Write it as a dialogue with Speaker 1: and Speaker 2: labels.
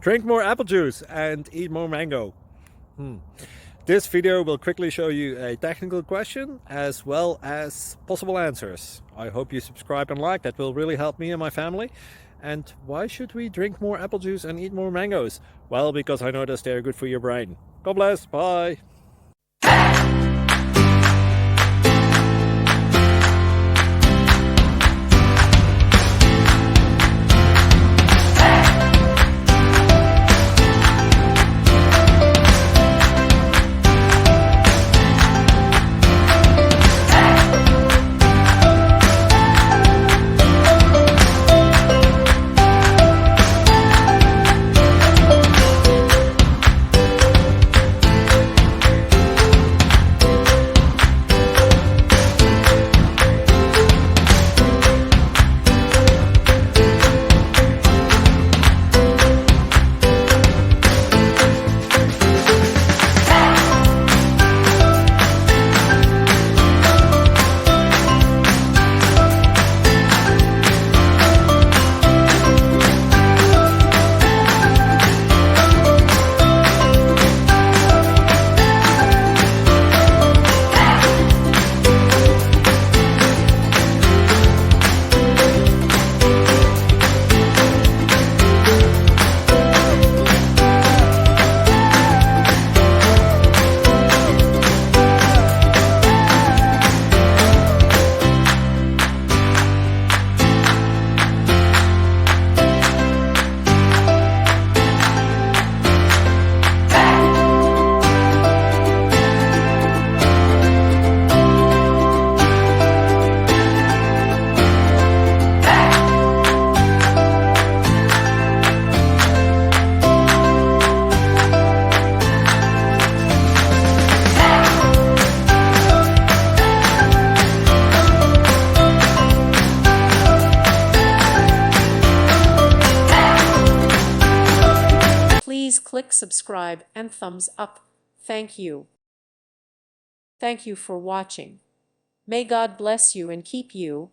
Speaker 1: Drink more apple juice and eat more mango. This video will quickly show you a technical question as well as possible answers. I hope you subscribe and like, that will really help me and my family. And why should we drink more apple juice and eat more mangoes? Well, because I noticed they're good for your brain. God bless, bye!
Speaker 2: Please click subscribe and thumbs up. Thank you. Thank you for watching. May God bless you and keep you.